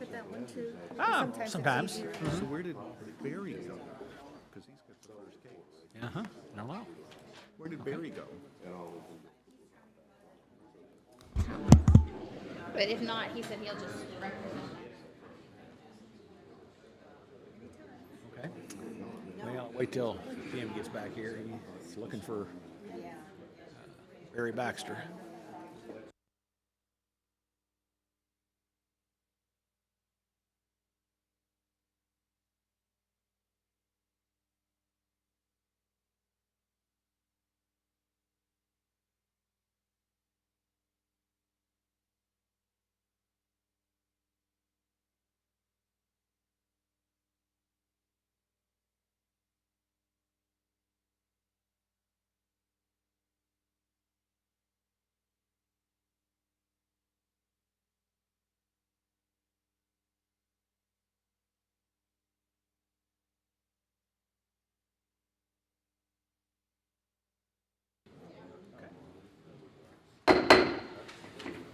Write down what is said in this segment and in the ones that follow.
at that one too? Sometimes. It's easier. So where did Barry go? Because he's got the first case. Uh-huh. I don't know. Where did Barry go? But if not, he said he'll just represent it. Okay. Well, wait till Tim gets back here. He's looking for Barry Baxter.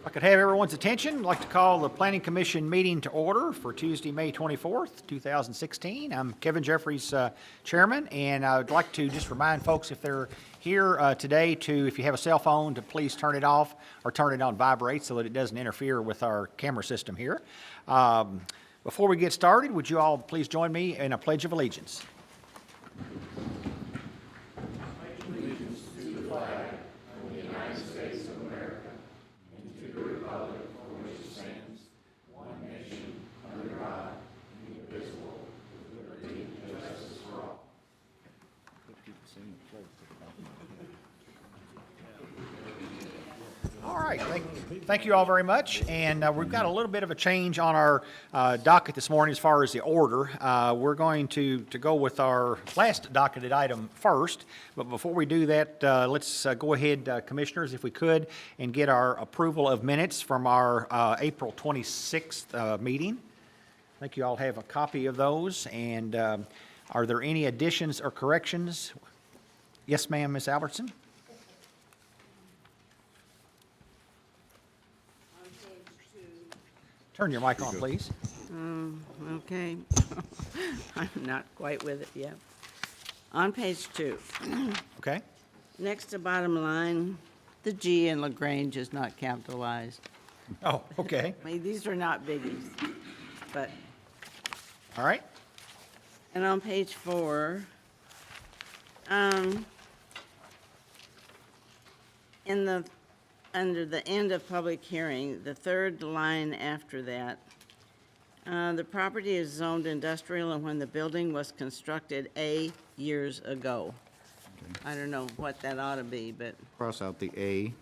If I could have everyone's attention, I'd like to call the Planning Commission meeting to order for Tuesday, May 24th, 2016. I'm Kevin Jeffries, Chairman, and I would like to just remind folks if they're here today to, if you have a cell phone, to please turn it off or turn it on vibrate so that it doesn't interfere with our camera system here. Before we get started, would you all please join me in a Pledge of Allegiance? All right, thank you all very much. And we've got a little bit of a change on our docket this morning as far as the order. We're going to go with our last docketed item first. But before we do that, let's go ahead, Commissioners, if we could, and get our approval of minutes from our April 26th meeting. I think you all have a copy of those. And are there any additions or corrections? Yes, ma'am, Ms. Albertson? Turn your mic on, please. Okay. I'm not quite with it yet. On page 2, Okay? next to bottom line, the G in LaGrange is not capitalized. Oh, okay. I mean, these are not biggies, but, All right. and on page 4, under the end of public hearing, the third line after that, the property is zoned industrial and when the building was constructed years ago. I don't know what that ought to be, but, Cross out the A.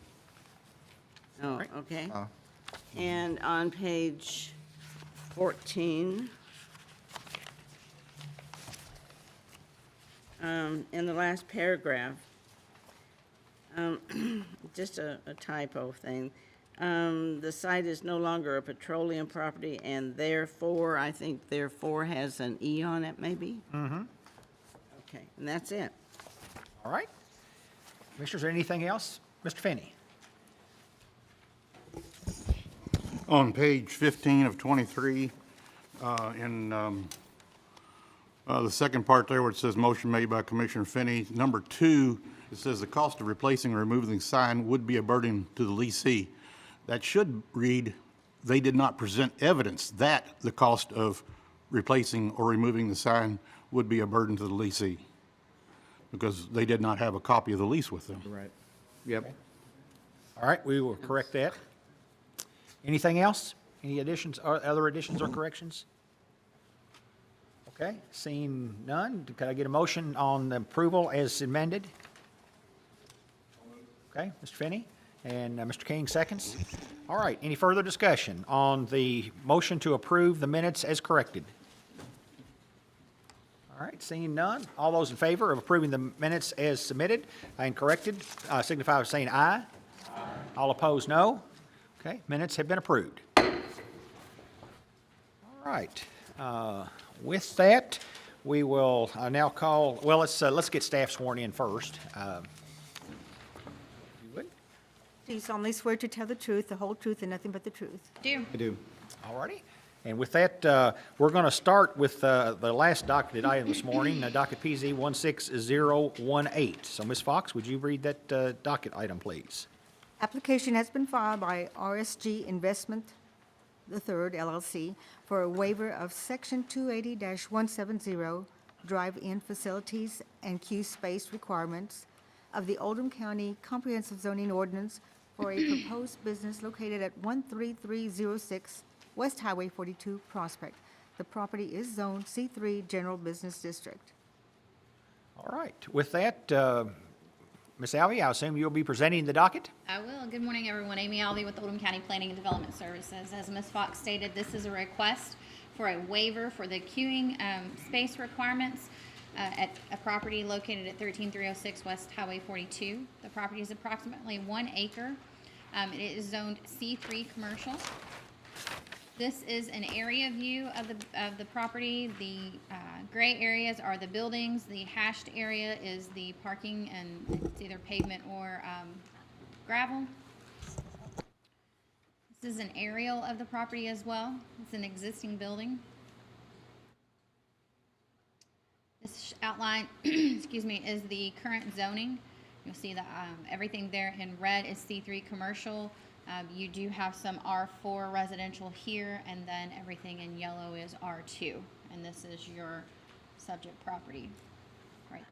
oh, okay. And on page 14, in the last paragraph, just a typo thing. The site is no longer a petroleum property, and therefore, I think therefore has an E on it, maybe? Mm-hmm. Okay, and that's it. All right. Commissioners, anything else? Mr. Finney? On page 15 of 23, in the second part there where it says motion made by Commissioner Finney, number 2, it says the cost of replacing or removing the sign would be a burden to the leasee. That should read, they did not present evidence that the cost of replacing or removing the sign would be a burden to the leasee, because they did not have a copy of the lease with them. Right. Yep. All right, we will correct that. Anything else? Any additions, or other additions or corrections? Okay, seeing none, could I get a motion on the approval as amended? Okay, Mr. Finney, and Mr. King seconds. All right, any further discussion on the motion to approve the minutes as corrected? All right, seeing none, all those in favor of approving the minutes as submitted and corrected, signify by saying aye. Aye. All opposed, no. Okay, minutes have been approved. All right, with that, we will now call, well, let's get staff sworn in first. You would? Do you solemnly swear to tell the truth, the whole truth, and nothing but the truth? Do. I do. All righty. And with that, we're going to start with the last docketed item this morning, docket PZ 16018. So, Ms. Fox, would you read that docket item, please? Application has been filed by RSG Investment III LLC for a waiver of Section 280-170 drive-in facilities and queue space requirements of the Oldham County Comprehensive Zoning Ordinance for a proposed business located at 13306 West Highway 42 Prospect. The property is zoned C3 General Business District. All right. With that, Ms. Alvey, I assume you'll be presenting the docket? I will. Good morning, everyone. Amy Alvey with Oldham County Planning and Development Services. As Ms. Fox stated, this is a request for a waiver for the queuing space requirements at a property located at 13306 West Highway 42. The property is approximately 1 acre. It is zoned C3 commercial. This is an area view of the property. The gray areas are the buildings. The hashed area is the parking, and it's either pavement or gravel. This is an aerial of the property as well. It's an existing building. This outline, excuse me, is the current zoning. You'll see that everything there in red is C3 commercial. You do have some R4 residential here, and then everything in yellow is R2. And this is your subject property right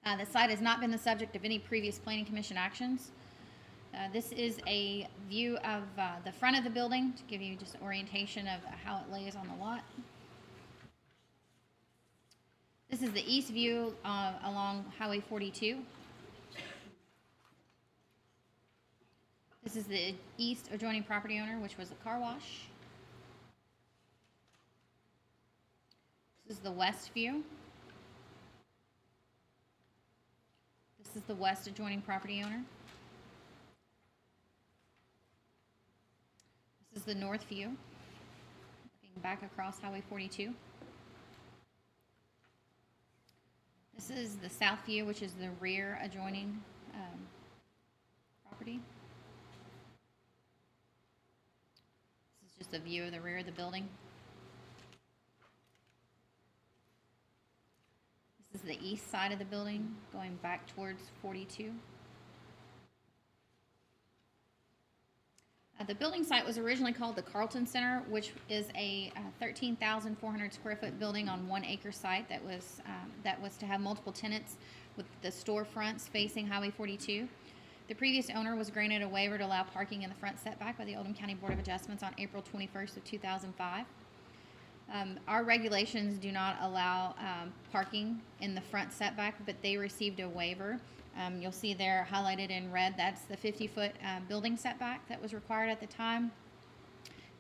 there. The site has not been the subject of any previous Planning Commission actions. This is a view of the front of the building to give you just orientation of how it lays on the lot. This is the east view along Highway 42. This is the east adjoining property owner, which was a car wash. This is the west view. This is the west adjoining property owner. This is the north view, looking back across Highway 42. This is the south view, which is the rear adjoining property. This is just a view of the rear of the building. This is the east side of the building, going back towards 42. The building site was originally called the Carlton Center, which is a 13,400 square foot building on 1 acre site that was to have multiple tenants with the storefronts facing Highway 42. The previous owner was granted a waiver to allow parking in the front setback by the Oldham County Board of Adjustments on April 21st of 2005. Our regulations do not allow parking in the front setback, but they received a waiver. You'll see there highlighted in red, that's the 50-foot building setback that was required at the time.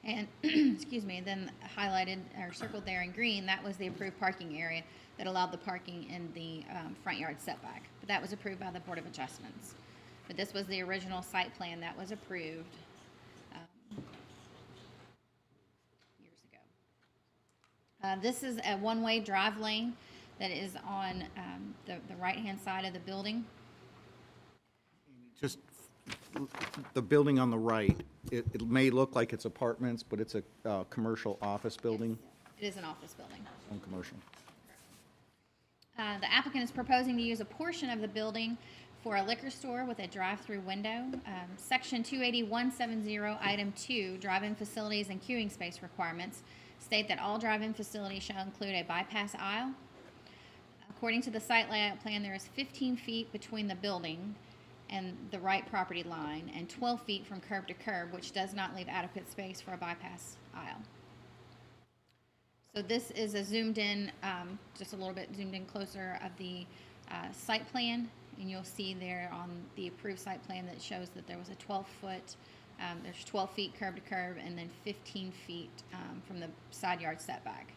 And, excuse me, then highlighted or circled there in green, that was the approved parking area that allowed the parking in the front yard setback. But that was approved by the Board of Adjustments. But this was the original site plan that was approved years ago. This is a one-way drive lane that is on the right-hand side of the building. Just the building on the right, it may look like it's apartments, but it's a commercial office building, It is an office building. on commercial. The applicant is proposing to use a portion of the building for a liquor store with a drive-through window. Section 280-170, Item 2, drive-in facilities and queuing space requirements state that all drive-in facilities shall include a bypass aisle. According to the site layout plan, there is 15 feet between the building and the right property line, and 12 feet from curb to curb, which does not leave adequate space for a bypass aisle. So this is a zoomed in, just a little bit zoomed in closer of the site plan, and you'll see there on the approved site plan that shows that there was a 12-foot, there's 12 feet curb to curb, and then 15 feet from the side yard setback.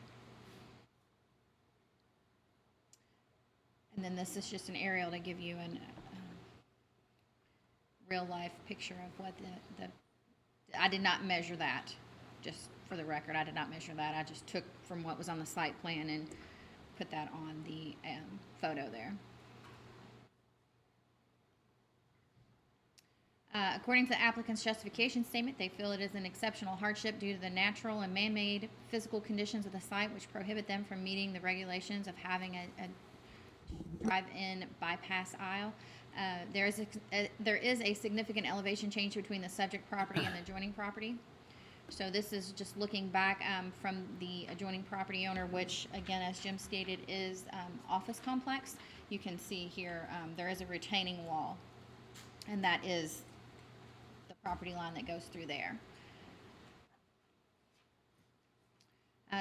And then this is just an aerial to give you an real-life picture of what I did not measure that, just for the record. I did not measure that. I just took from what was on the site plan and put that on the photo there. According to the applicant's justification statement, they feel it is an exceptional hardship due to the natural and man-made physical conditions of the site which prohibit them from meeting the regulations of having a drive-in bypass aisle. There is a significant elevation change between the subject property and the adjoining property. So this is just looking back from the adjoining property owner, which again, as Jim stated, is office complex. You can see here, there is a retaining wall, and that is the property line that goes through there.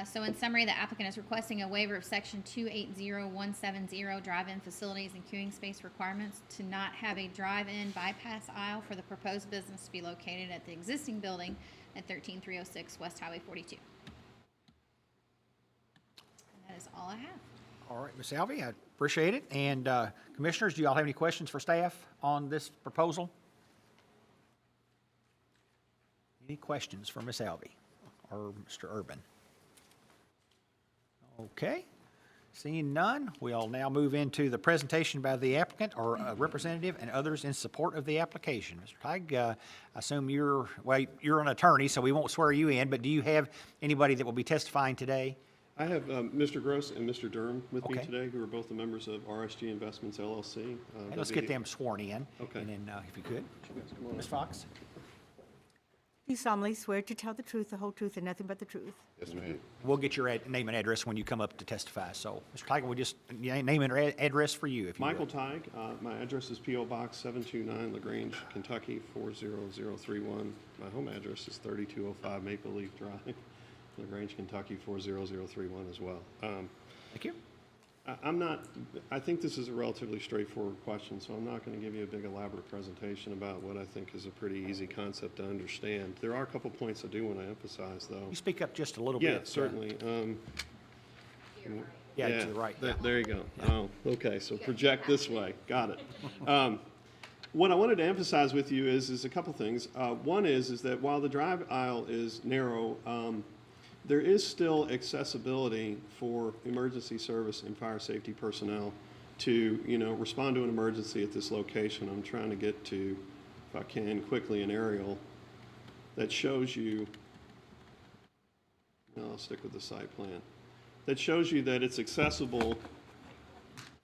So in summary, the applicant is requesting a waiver of section 280170 drive-in facilities and queuing space requirements to not have a drive-in bypass aisle for the proposed business to be located at the existing building at 13306 West Highway 42. And that is all I have. All right, Ms. Alvey, I appreciate it. And Commissioners, do you all have any questions for staff on this proposal? Any questions for Ms. Alvey or Mr. Urban? Okay, seeing none, we'll now move into the presentation by the applicant or a representative and others in support of the application. Mr. Teig, I assume you're an attorney, so we won't swear you in, but do you have anybody that will be testifying today? I have Mr. Gross and Mr. Durham with me Okay. today, who are both the members of RSG Investments LLC. And let's get them sworn in. Okay. And then, if you could, Come on Ms. up. Fox? Do solemnly swear to tell the truth, the whole truth, and nothing but the truth. Yes, ma'am. We'll get your name and address when you come up to testify. So, Mr. Teig, we'll just name and address for you, if you will. Michael Teig, my address is P.O. Box 729, LaGrange, Kentucky 40031. My home address is 3205 Maple Leaf Drive, LaGrange, Kentucky 40031 as well. Thank you. I think this is a relatively straightforward question, so I'm not going to give you a big elaborate presentation about what I think is a pretty easy concept to understand. There are a couple points I do want to emphasize, though. You speak up just a little bit. Yeah, certainly. Yeah, to the right. Yeah. There you go. Oh, okay, so project this way. Got it. What I wanted to emphasize with you is a couple things. One is that while the drive aisle is narrow, there is still accessibility for emergency service and fire safety personnel to, respond to an emergency at this location. I'm trying to get to, if I can, quickly an aerial that shows you, no, I'll stick with the site plan, that shows you that it's accessible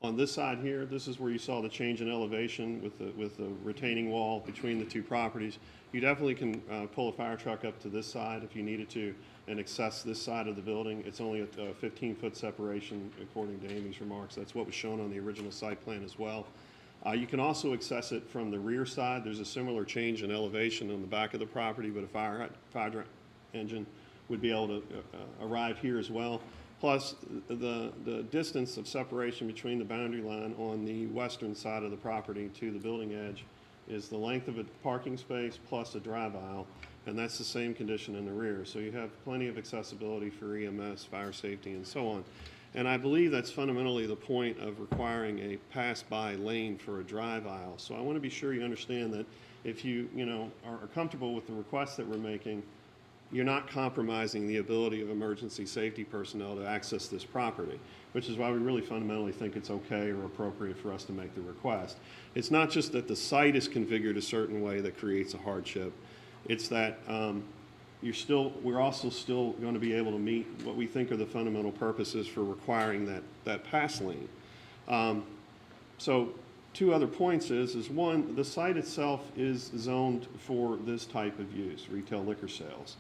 on this side here. This is where you saw the change in elevation with the retaining wall between the two properties. You definitely can pull a fire truck up to this side if you needed to and access this side of the building. It's only a 15-foot separation, according to Amy's remarks. That's what was shown on the original site plan as well. You can also access it from the rear side. There's a similar change in elevation on the back of the property, but a fire engine would be able to arrive here as well. Plus, the distance of separation between the boundary line on the western side of the property to the building edge is the length of a parking space plus a drive aisle, and that's the same condition in the rear. So you have plenty of accessibility for EMS, fire safety, and so on. And I believe that's fundamentally the point of requiring a pass-by lane for a drive aisle. So I want to be sure you understand that if you, are comfortable with the request that we're making, you're not compromising the ability of emergency safety personnel to access this property, which is why we really fundamentally think it's okay or appropriate for us to make the request. It's not just that the site is configured a certain way that creates a hardship. It's that we're also still going to be able to meet what we think are the fundamental purposes for requiring that pass lane. So two other points is one, the site itself is zoned for this type of use, retail liquor sales.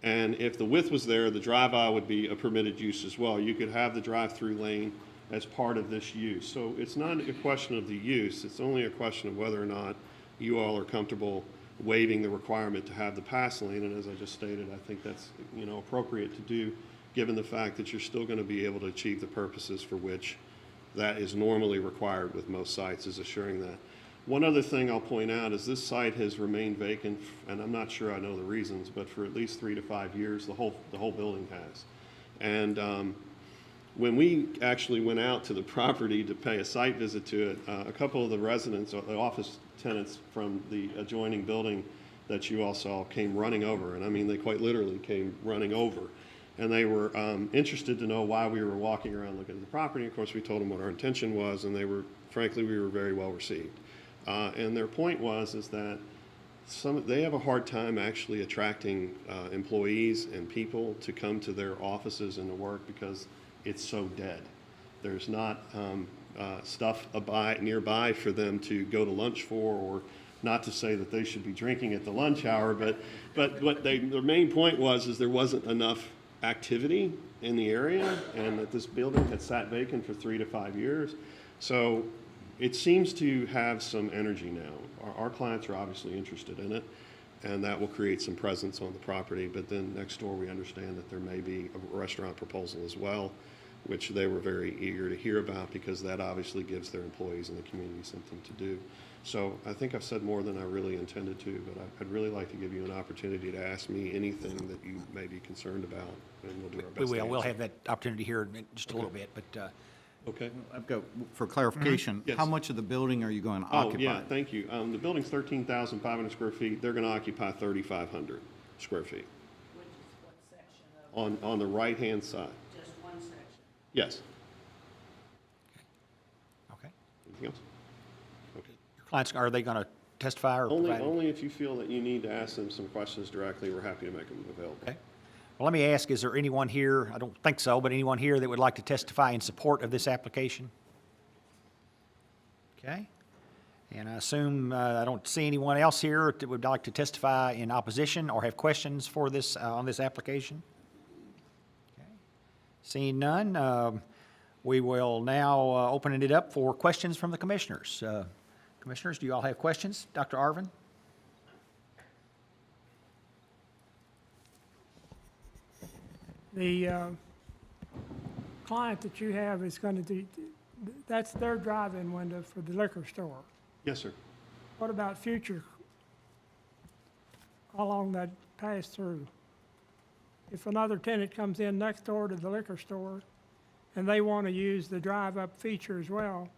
And if the width was there, the drive aisle would be a permitted use as well. You could have the drive-through lane as part of this use. So it's not a question of the use, it's only a question of whether or not you all are comfortable waiving the requirement to have the pass lane. And as I just stated, I think that's appropriate to do, given the fact that you're still going to be able to achieve the purposes for which that is normally required with most sites, is assuring that. One other thing I'll point out is this site has remained vacant, and I'm not sure I know the reasons, but for at least 3 to 5 years, the whole building has. And when we actually went out to the property to pay a site visit to it, a couple of the residents, or the office tenants from the adjoining building that you all saw came running over. And I mean, they quite literally came running over. And they were interested to know why we were walking around looking at the property. Of course, we told them what our intention was, and frankly, we were very well received. And their point is that they have a hard time actually attracting employees and people to come to their offices and to work because it's so dead. There's not stuff nearby for them to go to lunch for, or not to say that they should be drinking at the lunch hour, but what their main point is there wasn't enough activity in the area, and that this building had sat vacant for 3 to 5 years. So it seems to have some energy now. Our clients are obviously interested in it, and that will create some presence on the property. But then next door, we understand that there may be a restaurant proposal as well, which they were very eager to hear about, because that obviously gives their employees in the community something to do. So I think I've said more than I really intended to, but I'd really like to give you an opportunity to ask me anything that you may be concerned about, and we'll do our best. We will. to We'll answer. have that opportunity here in just a little bit, but Okay. I've got, for clarification, Yes. how much of the building are you going to Oh, occupy? yeah, thank you. The building's 13,500 square feet. They're going to occupy 3,500 square feet. Which is what section of, On the right-hand side. just one section? Yes. okay. Anything else? Okay. Your clients, are they going to testify or provide? Only if you feel that you need to ask them some questions directly, we're happy to make them available. Okay. Well, let me ask, is there anyone here, I don't think so, but anyone here that would like to testify in support of this application? Okay. And I assume, I don't see anyone else here that would like to testify in opposition or have questions for this, on this application? Okay. Seeing none, we will now open it up for questions from the commissioners. Commissioners, do you all have questions? Dr. Arvin? The client that you have is going to do, that's their drive-in window for the liquor store. Yes, sir. What about future, along that pass-through? If another tenant comes in next door to the liquor store and they want to use the drive-up feature as well,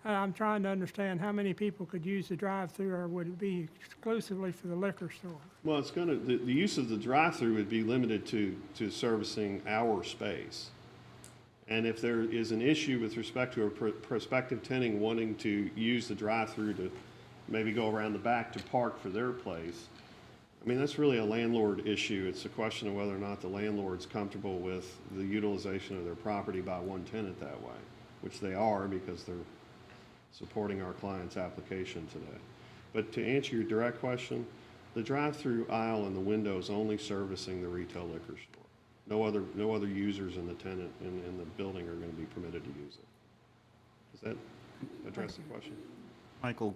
I'm trying to understand how many people could use the drive-through, or would it be exclusively for the liquor store? Well, it's going to, the use of the drive-through would be limited to servicing our space. And if there is an issue with respect to a prospective tenant wanting to use the drive-through to maybe go around the back to park for their place, I mean, that's really a landlord issue. It's a question of whether or not the landlord's comfortable with the utilization of their property by one tenant that way, which they are, because they're supporting our client's application today. But to answer your direct question, the drive-through aisle and the window is only servicing the retail liquor store. No other users in the tenant in the building are going to be permitted to use it. Does that address the question? Michael,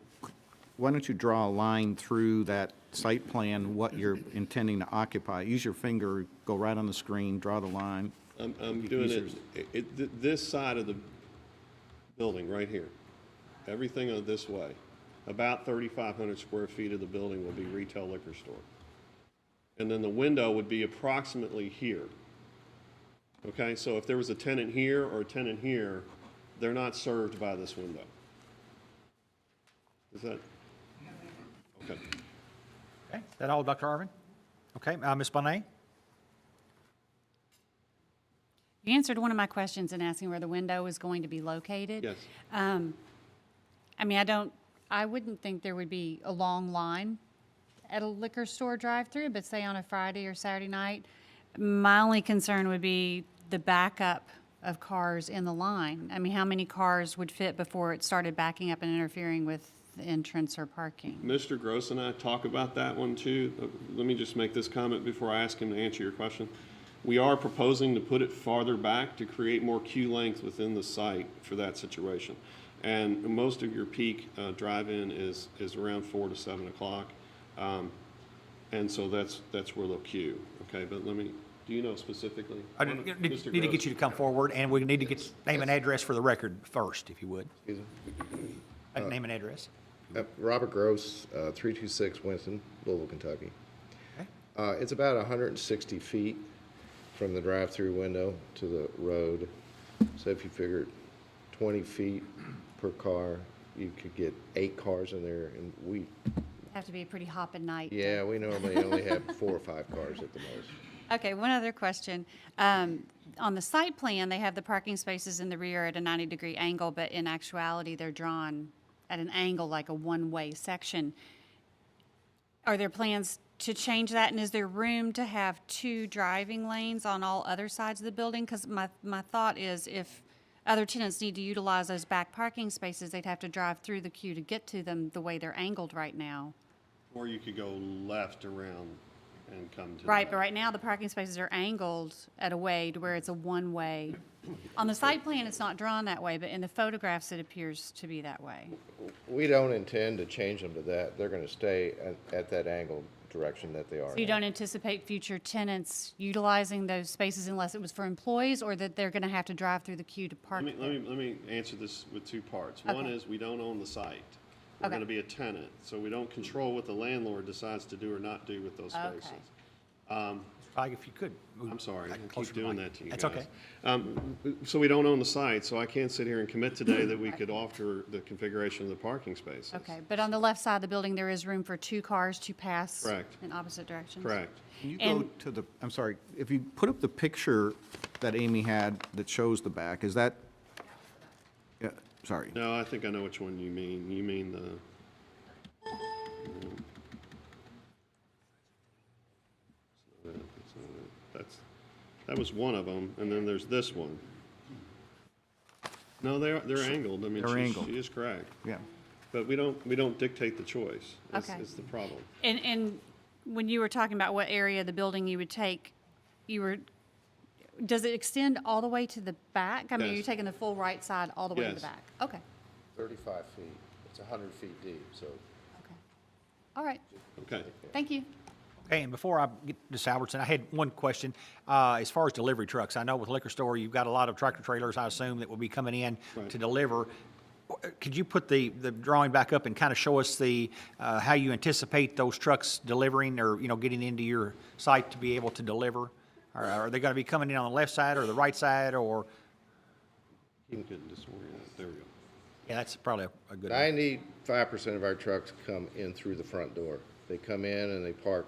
why don't you draw a line through that site plan, what you're intending to occupy? Use your finger, go right on the screen, draw the line. I'm doing this side of the building right here. Everything on this way. About 3,500 square feet of the building will be retail liquor store. And then the window would be approximately here. Okay, so if there was a tenant here or a tenant here, they're not served by this window. Is that? Okay. Okay, is that all, Dr. Arvin? Okay, Ms. Bonet? You answered one of my questions in asking where the window is going to be located. Yes. I mean, I wouldn't think there would be a long line at a liquor store drive-through, but say on a Friday or Saturday night, my only concern would be the backup of cars in the line. I mean, how many cars would fit before it started backing up and interfering with the entrance or parking? Mr. Gross and I talk about that one too. Let me just make this comment before I ask him to answer your question. We are proposing to put it farther back to create more queue length within the site for that situation. And most of your peak drive-in is around 4 to 7 o'clock. And so that's where they'll queue, okay? But let me, do you know specifically? I need to get you to come forward, and we need to get name and address for the record first, if you would. Excuse me. Name and address. Robert Gross, 326 Winston, Louisville, Kentucky. Okay. It's about 160 feet from the drive-through window to the road. So if you figure 20 feet per car, you could get 8 cars in there, and we, Have to be a pretty hopping night. yeah, we normally only have 4 or 5 cars at the most. Okay, one other question. On the site plan, they have the parking spaces in the rear at a 90-degree angle, but in actuality, they're drawn at an angle like a one-way section. Are there plans to change that, and is there room to have 2 driving lanes on all other sides of the building? Because my thought is if other tenants need to utilize those back parking spaces, they'd have to drive through the queue to get to them the way they're angled right now. Or you could go left around and come to. Right, but right now, the parking spaces are angled at a way to where it's a one-way. On the site plan, it's not drawn that way, but in the photographs, it appears to be that way. We don't intend to change them to that. They're gonna stay at that angled direction that they are So you now. don't anticipate future tenants utilizing those spaces unless it was for employees, or that they're gonna have to drive through the queue to park Let there? me answer this with 2 parts. One Okay. is, we don't own the site. We're Okay. gonna be a tenant, so we don't control what the landlord decides to do or not do with those Okay. spaces. Probably if you could. move I'm sorry, I back closer keep to the doing mic. that to you That's guys. okay. So we don't own the site, so I can't sit here and commit today that we could alter the configuration of the parking spaces. Okay, but on the left side of the building, there is room for 2 cars to pass Correct. in opposite directions? Correct. Can you go And- to the, I'm sorry, if you put up the picture that Amy had that shows the back, is that, yeah, sorry. No, I think I know which one you mean. You mean the, that was one of them, and then there's this one. No, they're angled. I mean, They're angled. she is correct. Yeah. But we don't dictate the choice. Okay. It's the problem. And when you were talking about what area of the building you would take, does it extend all the way to the back? I mean, are you Yes. taking the full right side all the way to the Yes. back? Okay, 35 feet. It's 100 feet deep, so okay. All right, Okay. thank you. Okay, and before I get to Ms. Albertson, I had one question. As far as delivery trucks, I know with liquor store, you've got a lot of tractor trailers, I assume, that will be coming in Right. to deliver. Could you put the drawing back up and kind of show us how you anticipate those trucks delivering or, getting into your site to be able to deliver? Are they going to be coming in on the left side or the right side, or, Keep getting disoriented. There we go. yeah, that's probably a good one. 95% of our trucks come in through the front door. They come in and they park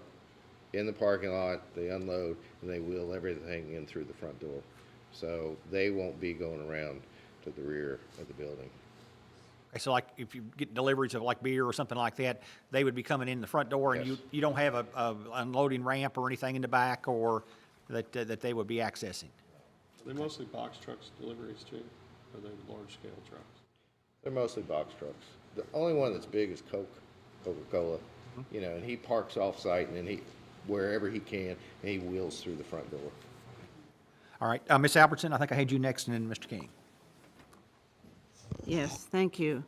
in the parking lot, they unload, and they wheel everything in through the front door. So they won't be going around to the rear of the building. Okay, so like if you get deliveries of like beer or something like that, they would be coming in the front door and Yes. you don't have a unloading ramp or anything in the back or that they would be accessing? Are they mostly box trucks deliveries too? Or are they large scale trucks? They're mostly box trucks. The only one that's big is Coca-Cola, and he parks off-site and then wherever he can, and he wheels through the front door. All right, Ms. Albertson, I think I had you next, and then Mr. King. Yes, thank you.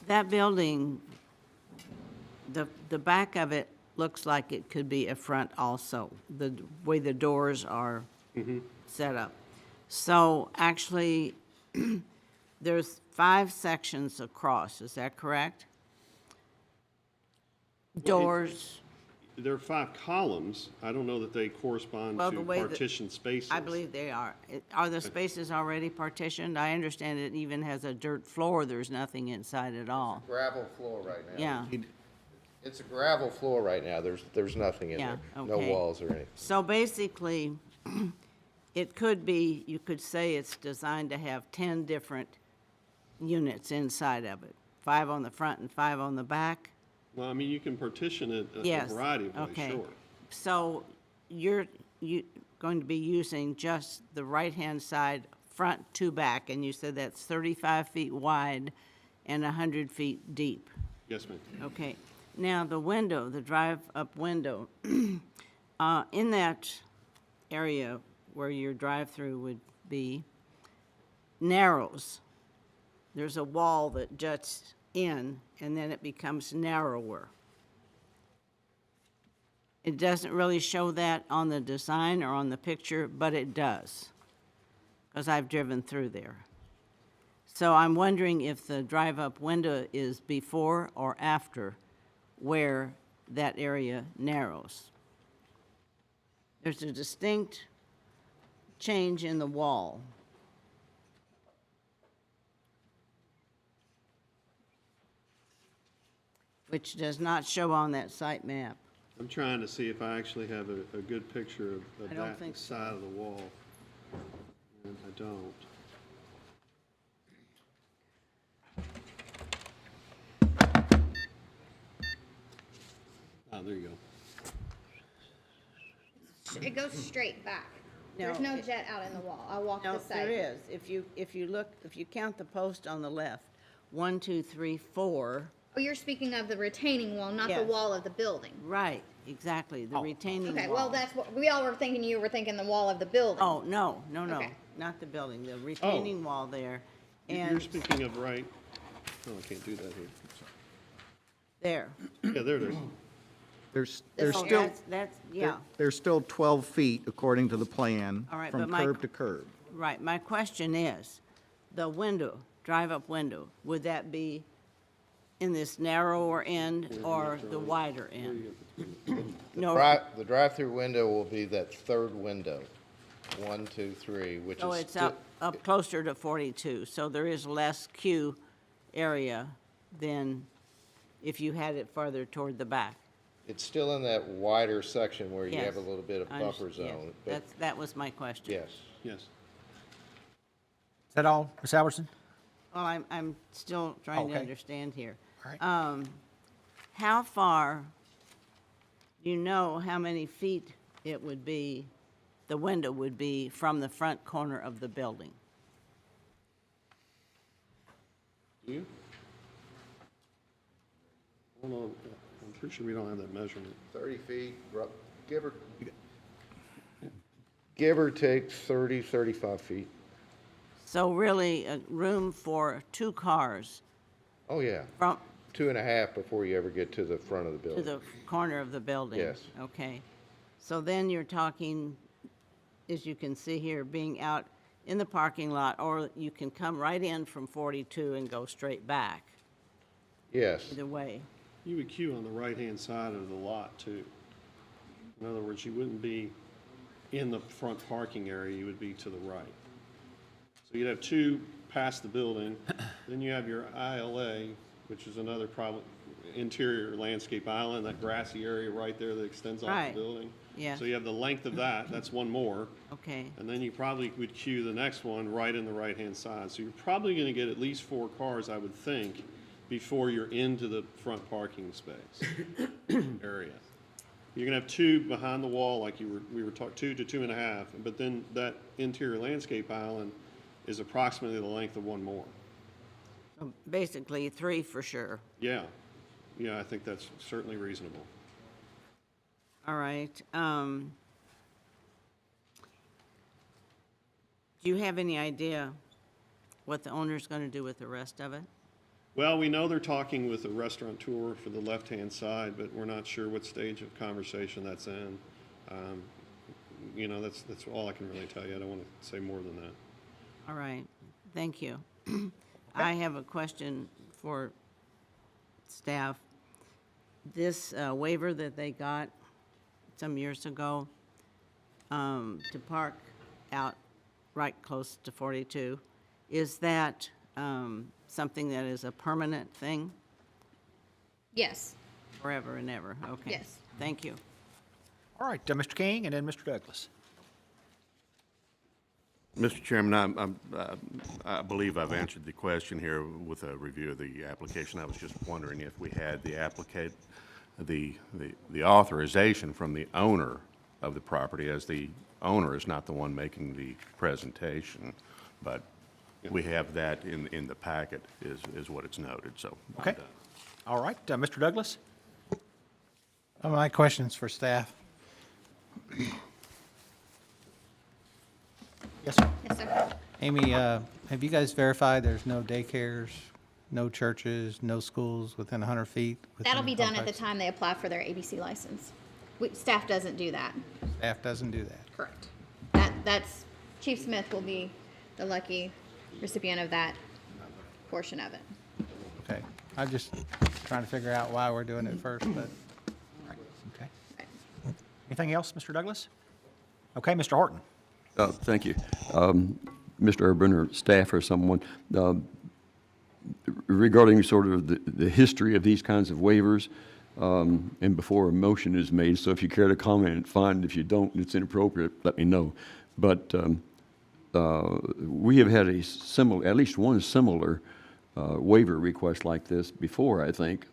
That building, the back of it looks like it could be a front also, the way the doors are set up. So actually, there's 5 sections across, is that correct? Doors, There are 5 columns. I don't know that they correspond Well, the to way that- partitioned spaces. I believe they are. Are the spaces already partitioned? I understand it even has a dirt floor, there's nothing inside at all. Gravel floor right now. Yeah. It's a gravel floor right now. There's nothing in Yeah, there. No okay. walls or anything. So basically, it could be, you could say it's designed to have 10 different units inside of it, 5 on the front and 5 on the back? Well, I mean, you can partition it a Yes. variety of ways, Okay. sure. So you're going to be using just the right-hand side, front to back, and you said that's 35 feet wide and 100 feet deep. Yes, ma'am. Okay. Now, the window, the drive-up window, in that area where your drive-through would be, narrows. There's a wall that juts in, and then it becomes narrower. It doesn't really show that on the design or on the picture, but it does, because I've driven through there. So I'm wondering if the drive-up window is before or after where that area narrows. There's a distinct change in the wall. Which does not show on that site map. I'm trying to see if I actually have a good picture of I don't that think so. side of the wall. And I don't. There you go. It goes straight back. There's No, no it- jet out in the wall. I walked No, the site. there is. If you look, if you count the post on the left, 1, 2, 3, 4. Oh, you're speaking of the retaining wall, not the Yes. wall of the building. Right, exactly, the retaining wall. Okay, well, that's what, we all were thinking, you were thinking the wall of the building. Oh, no, Okay. not the building, the retaining wall there. You're And speaking of right, oh, I can't do that here. there. Yeah, there it is. There's Oh, still, That's, yeah, there's still 12 feet according to the plan. All right, from but my- curb to curb. right. My question is, the window, drive-up window, would that be in this narrower end or the wider end? No, The drive-through window will be that third window, 1, 2, 3, which is. so it's sti- up closer to 42, so there is less queue area than if you had it farther toward the back. It's still in that wider section where you have a Yes. little bit of I buffer understand. Yes, zone. But that was my question. yes, Yes. Is that all, Ms. Albertson? Well, I'm still trying to Okay. understand here. All right. How far, do you know how many feet it would be, the window would be from the front corner of the building? Do you? Hold on, I'm pretty sure we don't have that measurement. 30 feet, give or take 30, 35 feet. So really, a room for 2 cars Oh, yeah, from, 2.5 before you ever get to the front of the to building. the corner of the building? Yes. Okay. So then you're talking, as you can see here, being out in the parking lot, or you can come right in from 42 and go straight back, Yes, either way. You would queue on the right-hand side of the lot, too. In other words, you wouldn't be in the front parking area, you would be to the right. So you'd have 2 past the building, then you have your ILA, which is another problem, interior landscape island, that grassy area right there that extends off Right. the building. Yeah. So you have the length of that, that's one more. Okay. And then you probably would queue the next one right in the right-hand side. So you're probably gonna get at least 4 cars, I would think, before you're into the front parking space area. You're gonna have 2 behind the wall, like we were talking, 2 to 2.5, but then that interior landscape island is approximately the length of one more. So basically, 3 for sure. Yeah, yeah, I think that's certainly reasonable. All right. Do you have any idea what the owner's going to do with the rest of it? Well, we know they're talking with a restaurateur for the left-hand side, but we're not sure what stage of conversation that's in. You know, that's all I can really tell you. I don't want to say more than that. All right, thank you. I have a question for staff. This waiver that they got some years ago to park out right close to 42, is that something that is a permanent thing, Yes, forever and ever? Okay. Yes. Thank you. All right, Mr. King and then Mr. Douglas. Mr. Chairman, I believe I've answered the question here with a review of the application. I was just wondering if we had the applicant, the authorization from the owner of the property, as the owner is not the one making the presentation, but we have that in the packet is what it's noted, so I'm Okay. done. All right, Mr. Douglas? My question's for staff. Yes, sir. yes, sir. Amy, have you guys verified there's no daycares, no churches, no schools within 100 feet? within That'll be done at the complex? time they apply for their ABC license. Staff doesn't do that. Staff doesn't do that. Correct. That's, Chief Smith will be the lucky recipient of that portion of it. Okay. I'm just trying to figure out why we're doing it first, but Okay. Anything else, Mr. Douglas? Okay, Mr. Horton? Thank you. Mr. Urban or staff or someone, regarding sort of the history of these kinds of waivers, and before a motion is made, so if you care to comment, fine. If you don't, it's inappropriate, let me know. But we have had a similar, at least one similar waiver request like this before, I think.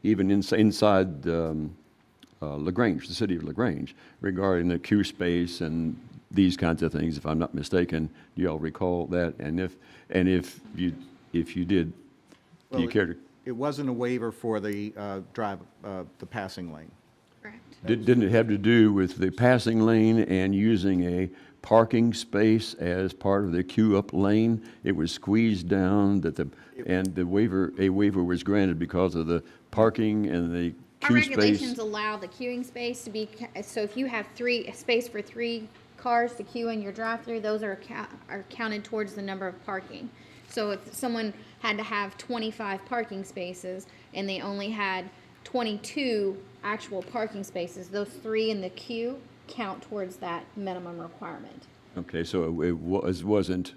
even inside LaGrange, the city of LaGrange, regarding the queue space and these kinds of things, if I'm not mistaken. Do you all recall that? And if you did, do you Well, care to? It wasn't a waiver for the the passing lane. Correct. Didn't it have to do with the passing lane and using a parking space as part of the queue-up lane? It was squeezed down and a waiver was granted because of the parking and the Our queue space? regulations allow the queuing space to be, so if you have a space for 3 cars to queue in your drive-through, those are counted towards the number of parking. So if someone had to have 25 parking spaces and they only had 22 actual parking spaces, those 3 in the queue count towards that minimum requirement. Okay, so it wasn't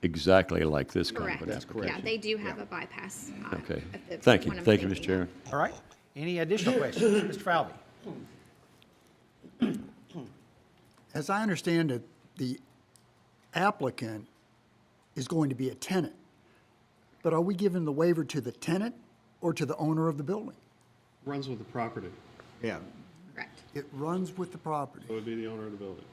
exactly like this kind of Correct. an application? Yeah, they do have a bypass. Okay. if Thank you. what I'm Thank you, Mr. thinking Chairman. of. All right. Any additional questions? Mr. Falvey? As I understand it, the applicant is going to be a tenant. But are we giving the waiver to the tenant or to the owner of the building? Runs with the property, Yeah. Correct. It runs with the property. so it would be the owner of the building.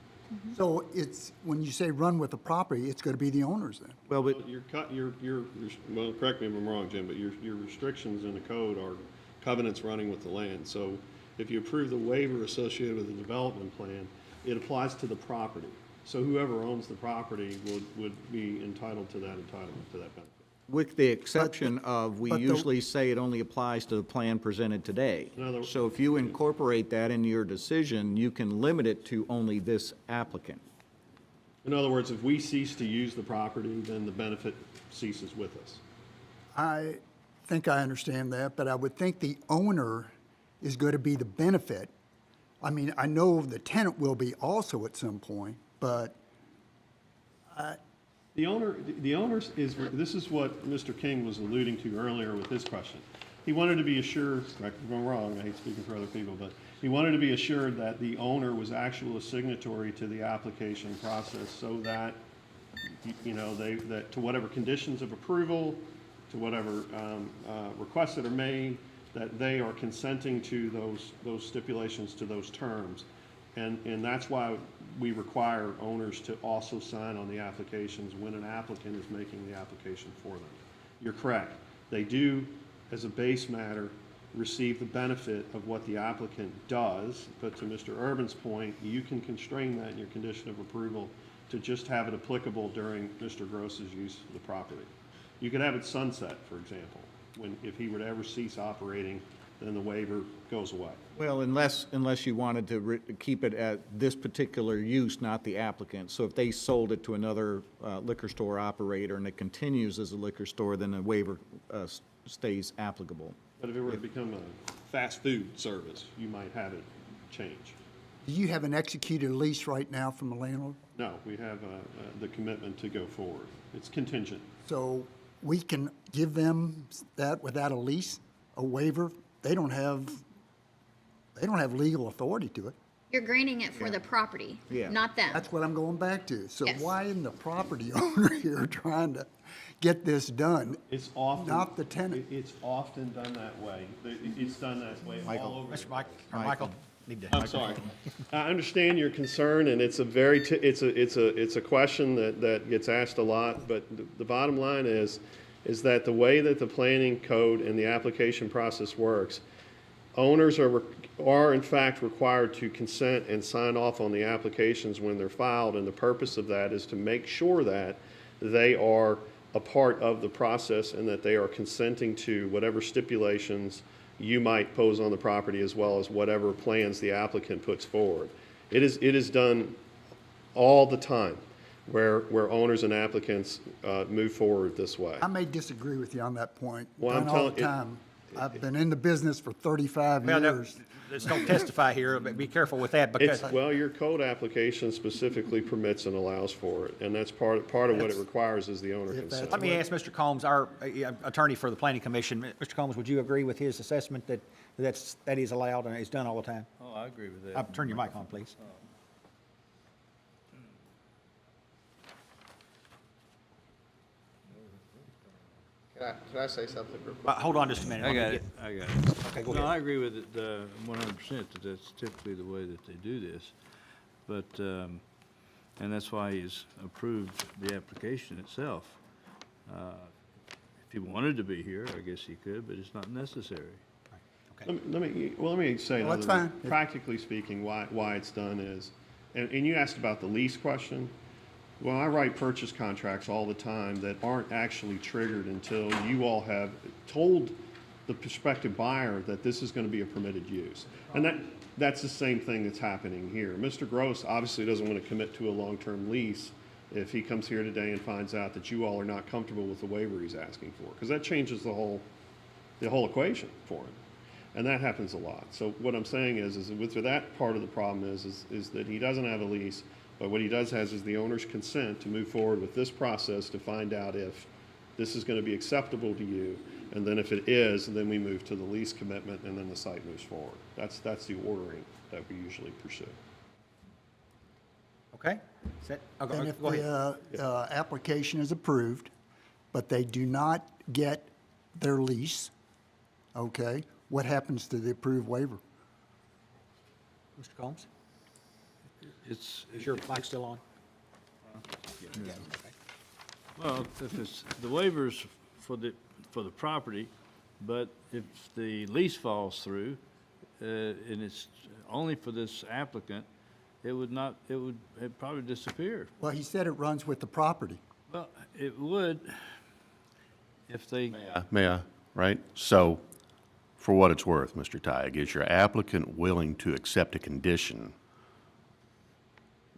So it's, when you say run with the property, it's going to be the owners then? Well, but Well, correct me if I'm wrong, Jim, but your restrictions in the code are covenants running with the land. So if you approve the waiver associated with the development plan, it applies to the property. So whoever owns the property would be entitled to that entitlement, to that benefit. with the exception of, we but the- usually say it only applies to the plan presented today. In other- So if you incorporate that into your decision, you can limit it to only this applicant. In other words, if we cease to use the property, then the benefit ceases with us. I think I understand that, but I would think the owner is going to be the benefit. I mean, I know the tenant will be also at some point, but The owners is, this is what Mr. King was alluding to earlier with his question. He wanted to be assured, correct me if I'm wrong, I hate speaking for other people, but he wanted to be assured that the owner was actually a signatory to the application process so that, that to whatever conditions of approval, to whatever requests that are made, that they are consenting to those stipulations, to those terms. And that's why we require owners to also sign on the applications when an applicant is making the application for them. You're correct. They do, as a base matter, receive the benefit of what the applicant does, but to Mr. Urban's point, you can constrain that in your condition of approval to just have it applicable during Mr. Gross's use of the property. You could have it sunset, for example, if he were to ever cease operating, then the waiver goes away. Well, unless you wanted to keep it at this particular use, not the applicant. So if they sold it to another liquor store operator and it continues as a liquor store, then the waiver stays applicable. But if it were to become a fast food service, you might have it change. do you have an executed lease right now from the landlord? No, we have the commitment to go forward. It's contingent. So we can give them that without a lease, a waiver? They don't have legal authority to it. You're granting it for the property, Yeah. not them. That's what I'm going back to. So Yes. why isn't the property owner here trying to get this done? It's often. Not the tenant. It's often done that way. It's done that way all over. Mr. Michael? Need to. I'm sorry. I understand your concern, and it's a very, it's a question that gets asked a lot, but the bottom line is that the way that the planning code and the application process works, owners are in fact required to consent and sign off on the applications when they're filed, and the purpose of that is to make sure that they are a part of the process and that they are consenting to whatever stipulations you might pose on the property, as well as whatever plans the applicant puts forward. It is done all the time where owners and applicants move forward this way. I may disagree with you on that point. Well, I'm Done all the telling- time. I've been in the business for 35 Well, no, years. let's don't testify here, but be careful with that because. Well, your code application specifically permits and allows for it, and that's part of what it requires is the owner If consent. Let me ask Mr. Combs, our attorney for the planning commission. Mr. Combs, would you agree with his assessment that that is allowed and is done all the time? Oh, I agree with that. Turn your mic on, please. Can I say something real quick? Hold on just a minute. I Let me got get- it, I got it. Okay, go No, ahead. I agree with it 100%, that that's typically the way that they do this. But, and that's why he's approved the application itself. If he wanted to be here, I guess he could, but it's not necessary. Let me say, Well, that's another- fine. practically speaking, why it's done is, and you asked about the lease question. Well, I write purchase contracts all the time that aren't actually triggered until you all have told the prospective buyer that this is going to be a permitted use. And that's the same thing that's happening here. Mr. Gross obviously doesn't want to commit to a long-term lease if he comes here today and finds out that you all are not comfortable with the waiver he's asking for, because that changes the whole equation for him. And that happens a lot. So what I'm saying is with that part of the problem is that he doesn't have a lease, but what he does has is the owner's consent to move forward with this process to find out if this is going to be acceptable to you. And then if it is, then we move to the lease commitment and then the site moves forward. That's the ordering that we usually pursue. Okay? Is that, okay, And if go ahead. the application is approved, but they do not get their lease, okay, what happens to the approved waiver? Mr. Combs? It's, Is your mic still on? well, if it's, the waiver's for the property, but if the lease falls through, and it's only for this applicant, it'd probably disappear. Well, he said it runs with the property. Well, it would if they, May I, right? So, for what it's worth, Mr. Tyag, is your applicant willing to accept a condition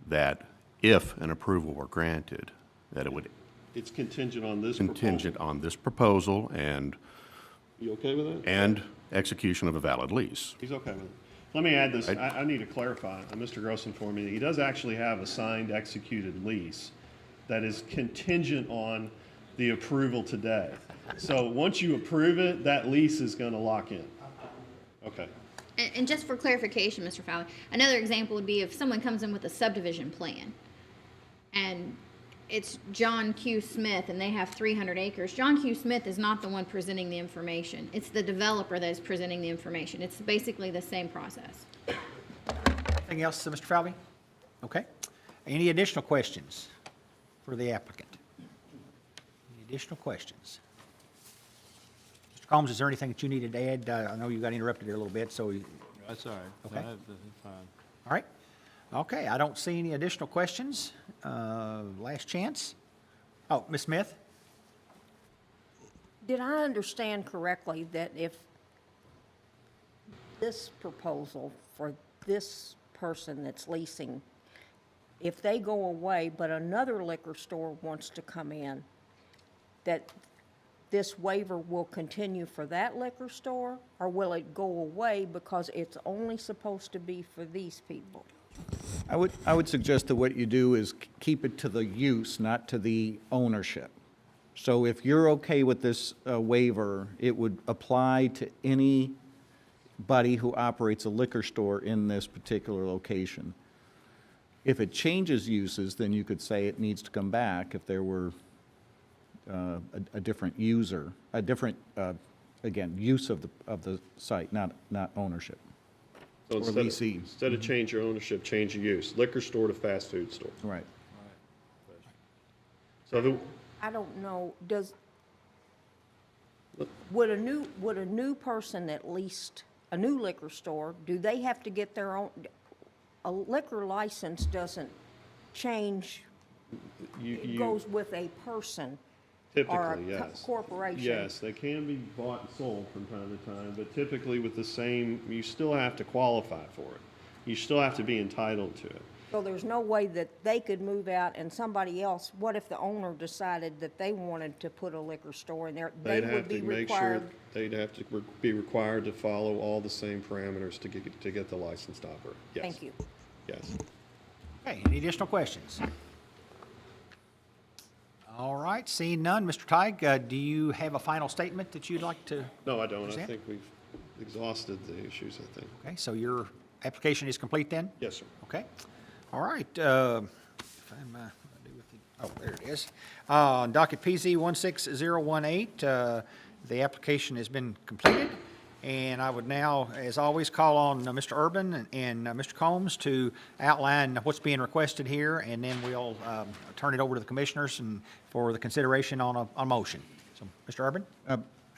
that if an approval were granted, that it would It's contingent on this proposal. contingent on this proposal You okay with that? and execution of a valid lease? He's okay with it. Let me add this, I need to clarify, Mr. Gross informed me, that he does actually have a signed, executed lease that is contingent on the approval today. So once you approve it, that lease is gonna lock in. Okay. And just for clarification, Mr. Fowler, another example would be if someone comes in with a subdivision plan and it's John Q. Smith and they have 300 acres. John Q. Smith is not the one presenting the information. It's the developer that is presenting the information. It's basically the same process. Anything else, Mr. Falvey? Okay. Any additional questions for the applicant? Any additional questions? Mr. Combs, is there anything that you needed to add? I know you got interrupted there a little bit, so, that's all right. Okay. That's fine. all right. Okay, I don't see any additional questions. Last chance. Oh, Ms. Smith? Did I understand correctly that if this proposal for this person that's leasing, if they go away, but another liquor store wants to come in, that this waiver will continue for that liquor store? Or will it go away because it's only supposed to be for these people? I would suggest that what you do is keep it to the use, not to the ownership. So if you're okay with this waiver, it would apply to anybody who operates a liquor store in this particular location. If it changes uses, then you could say it needs to come back if there were a different user, a different, again, use of the site, not ownership. So Or leasee. instead of change your ownership, change your use, liquor store to fast food store. Right. So I don't know, would a new person that leased a new liquor store, do they have to get their own, a liquor license doesn't change, it goes with a person or typically, a yes. corporation? Yes, they can be bought and sold from time to time, but typically with the same, you still have to qualify for it. You still have to be entitled to it. So there's no way that they could move out and somebody else, what if the owner decided that they wanted to put a liquor store in there? They They'd would have be to make sure, required. they'd have to be required to follow all the same parameters to get the license to operate. Yes. Thank you. Yes. Okay, any additional questions? All right, seeing none, Mr. Teig, do you have a final statement that you'd like to? No, I don't. I Present? think we've exhausted the issues, I think. Okay, so your application is complete then? Yes, sir. Okay, all right. If I'm, what do I do with the Oh, there it is. On docket PZ 16018, the application has been completed, and I would now, as always, call on Mr. Urban and Mr. Combs to outline what's being requested here, and then we'll turn it over to the commissioners and for the consideration on a motion. So, Mr. Urban?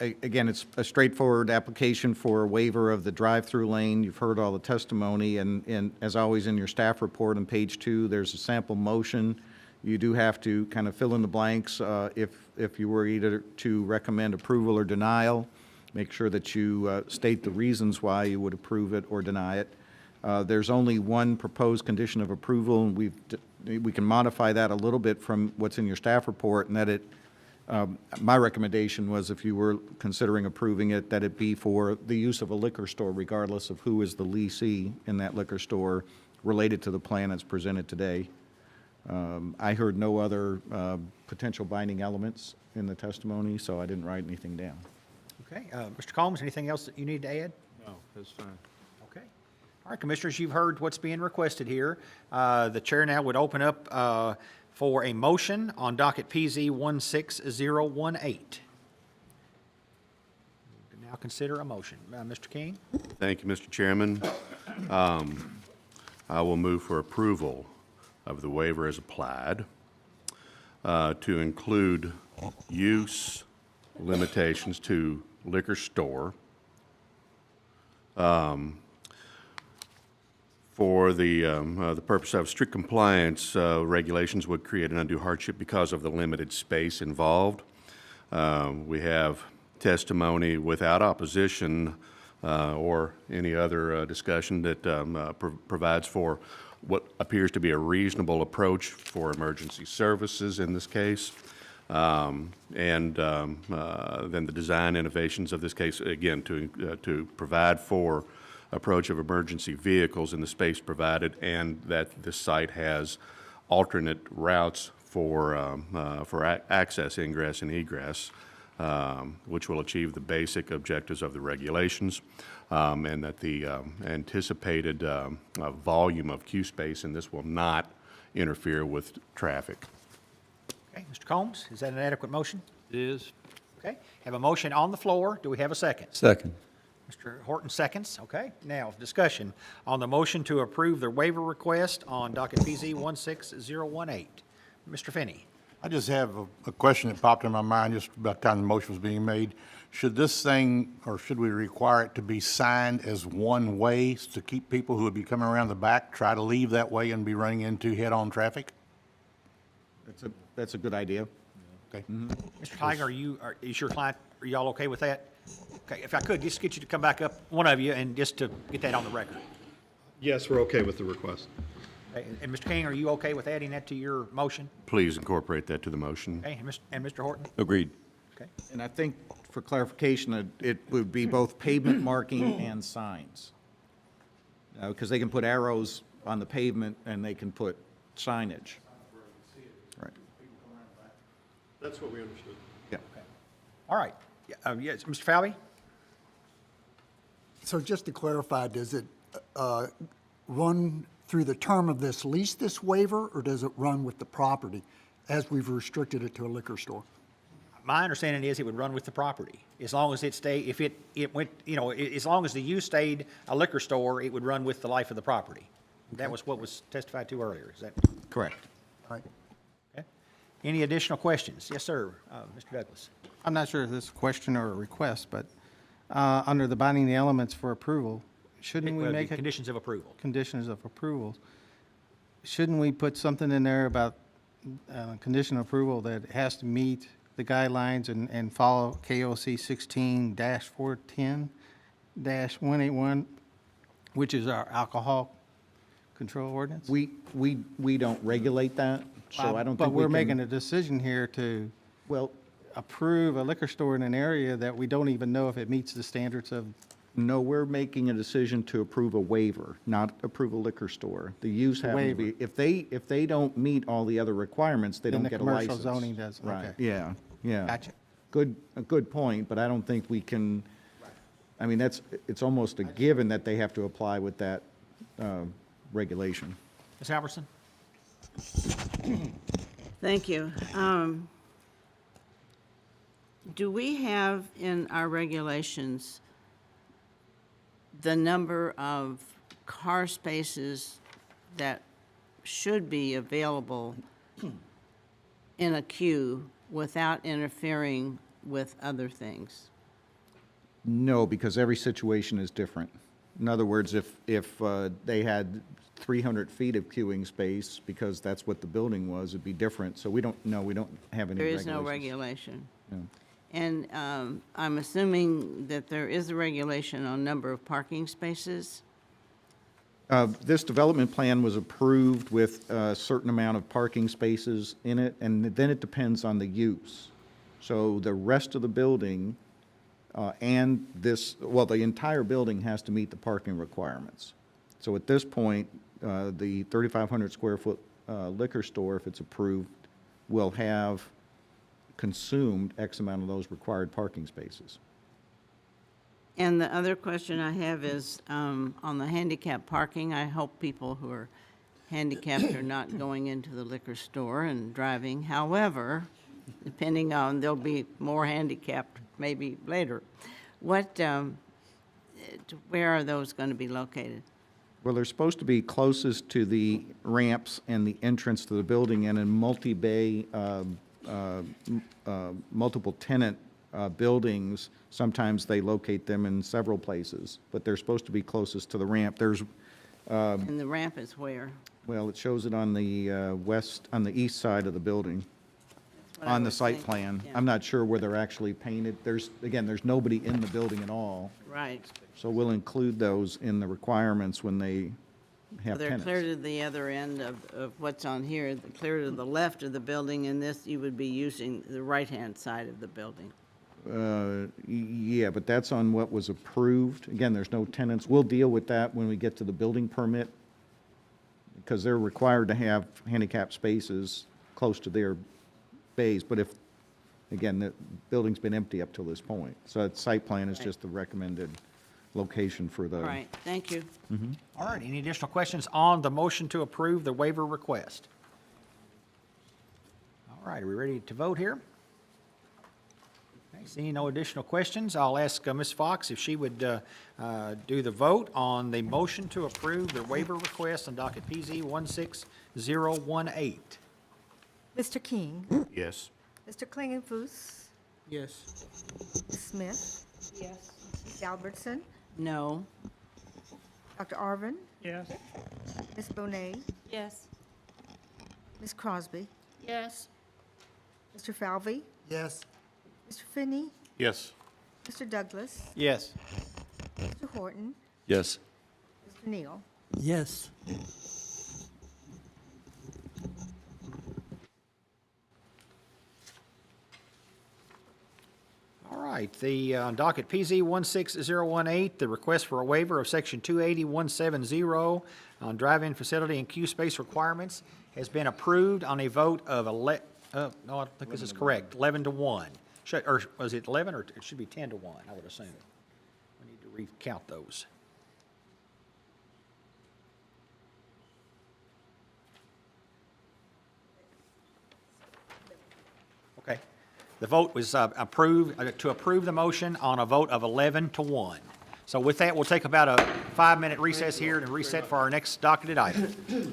Again, it's a straightforward application for a waiver of the drive-through lane. You've heard all the testimony, and as always, in your staff report on page 2, there's a sample motion. You do have to kind of fill in the blanks if you were either to recommend approval or denial. Make sure that you state the reasons why you would approve it or deny it. There's only one proposed condition of approval, and we can modify that a little bit from what's in your staff report, and that my recommendation was, if you were considering approving it, that it be for the use of a liquor store, regardless of who is the leasee in that liquor store, related to the plan that's presented today. I heard no other potential binding elements in the testimony, so I didn't write anything down. Okay, Mr. Combs, anything else that you need to add? No, that's fine. Okay. All right, Commissioners, you've heard what's being requested here. The chair now would open up for a motion on docket PZ 16018. Now consider a motion. Mr. King? Thank you, Mr. Chairman. I will move for approval of the waiver as applied to include use limitations to liquor store for the purpose of strict compliance. Regulations would create an undue hardship because of the limited space involved. We have testimony without opposition or any other discussion that provides for what appears to be a reasonable approach for emergency services in this case. And then the design innovations of this case, again, to provide for approach of emergency vehicles in the space provided, and that this site has alternate routes for access, ingress, and egress, which will achieve the basic objectives of the regulations, and that the anticipated volume of queue space in this will not interfere with traffic. Okay, Mr. Combs, is that an adequate motion? It is. Okay, have a motion on the floor. Do we have a second? Second. Mr. Horton seconds. Okay, now discussion on the motion to approve the waiver request on docket PZ 16018. Mr. Finney. I just have a question that popped in my mind just about the time the motion was being made. Should this thing, or should we require it to be signed as one way to keep people who would be coming around the back, try to leave that way and be running into head-on traffic? That's a good idea. Okay. Mr. Tiger, is your client, are y'all okay with that? Okay, if I could, just get you to come back up, one of you, and just to get that on the record. Yes, we're okay with the request. Okay, and Mr. King, are you okay with adding that to your motion? Please incorporate that to the motion. Okay, and Mr. Horton? Agreed. Okay. And I think, for clarification, it would be both pavement marking and signs. Because they can put arrows on the pavement and they can put signage. Right. That's what we understood. Yeah. All right. Yes, Mr. Falvey? So just to clarify, does it run through the term of this lease, this waiver, or does it run with the property as we've restricted it to a liquor store? My understanding is it would run with the property. As long as it stayed, if it went, as long as the use stayed a liquor store, it would run with the life of the property. That was what was testified to earlier. Is that Correct. All right. okay? Any additional questions? Yes, sir. Mr. Douglas. I'm not sure if this is a question or a request, but under the binding elements for approval, shouldn't we Well, make the it conditions of approval. conditions of approval? Shouldn't we put something in there about condition of approval that it has to meet the guidelines and follow KOC 16-410-181, which is our alcohol control ordinance? We don't regulate that, so I don't think But we we're can. making a decision here to Well, approve a liquor store in an area that we don't even know if it meets the standards of. no, we're making a decision to approve a waiver, not approve a liquor store. The use happens to be, if they don't meet all the other requirements, they Then don't the get a license. commercial zoning does, Right, okay. yeah, yeah. Gotcha. A good point, but I don't think we can, I mean, it's almost a given that they have to apply with that regulation. Ms. Albertson? Thank you. Do we have in our regulations the number of car spaces that should be available in a queue without interfering with other things? No, because every situation is different. In other words, if they had 300 feet of queuing space, because that's what the building was, it'd be different. So we don't have any There regulations. is no regulation. No. And I'm assuming that there is a regulation on number of parking spaces? This development plan was approved with a certain amount of parking spaces in it, and then it depends on the use. So the rest of the building and this, well, the entire building has to meet the parking requirements. So at this point, the 3,500 square foot liquor store, if it's approved, will have consumed X amount of those required parking spaces. And the other question I have is on the handicap parking. I hope people who are handicapped are not going into the liquor store and driving. However, depending on, there'll be more handicapped maybe later. What, where are those going to be located? Well, they're supposed to be closest to the ramps and the entrance to the building, and in multi-bay, multiple tenant buildings, sometimes they locate them in several places, but they're supposed to be closest to the ramp. There's, And the ramp is where? well, it shows it on the on the east side of the building, what I on the was site thinking, plan. yeah. I'm not sure where they're actually painted. Again, there's nobody in the building at all, Right. so we'll include those in the requirements when they have They're tenants. clear to the other end of what's on here, clear to the left of the building, and this, you would be using the right-hand side of the building. Yeah, but that's on what was approved. Again, there's no tenants. We'll deal with that when we get to the building permit, because they're required to have handicap spaces close to their bays. But if, again, the building's been empty up till this point. So that site plan is Right. just the recommended location for the. All right, thank you. All right, any additional questions on the motion to approve the waiver request? All right, are we ready to vote here? Okay, seeing no additional questions, I'll ask Ms. Fox if she would do the vote on the motion to approve the waiver request on docket PZ 16018. Mr. King, Yes. Mr. Klingenfuss, Yes. Ms. Smith, Yes. Ms. Albertson, No. Dr. Arvin, Yes. Ms. Bonet, Yes. Ms. Crosby, Yes. Mr. Falvey, Yes. Mr. Finney, Yes. Mr. Douglas, Yes. Mr. Horton, Yes. Mr. Neal. Yes. All right, the docket PZ 16018, the request for a waiver of section 280-170 on drive-in facility and queue space requirements has been approved on a vote of no, I think this is correct, 11 to 1. Or was it 11, or it should be 10 to 1, I would assume. We need to recount those. Okay. The vote was approved, to approve the motion on a vote of 11 to 1. So with that, we'll take about a 5-minute recess here and reset for our next docketed item. We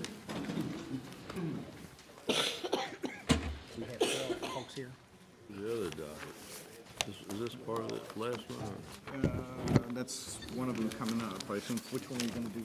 have 12 folks here. The other docket. Is this part of the last one? That's one of them coming up, I think. Which one are you going to do?